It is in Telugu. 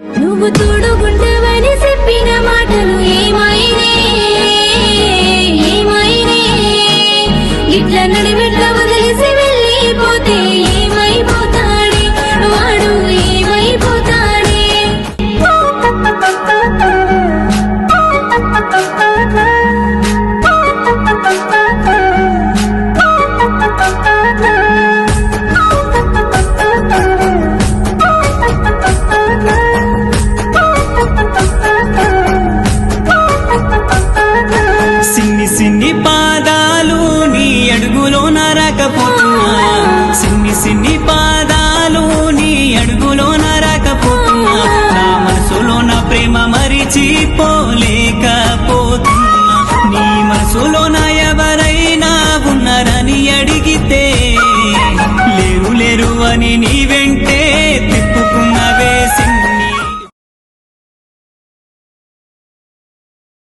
నువ్వు తోడుగుంటావని చెప్పిన మాటలు ఏమైనే ఇట్లా నడిమెట్ల వదిలేసి వెళ్ళిపోతే ఏమైపోతాడే వాడు ఏమైపోతాడే సిన్ని సిన్ని పాదాలు నీ అడుగులో నరకపోతున్నా సిన్ని సిన్ని పాదాలు నీ అడుగులో నరకపోతున్నా నా మనసులో నా ప్రేమ మరిచిపోలేకపోతున్నా నీ మనసులో నా ఎవరైనా ఉన్నారని అడిగితే లేరు లేరు అని నీ వెంటే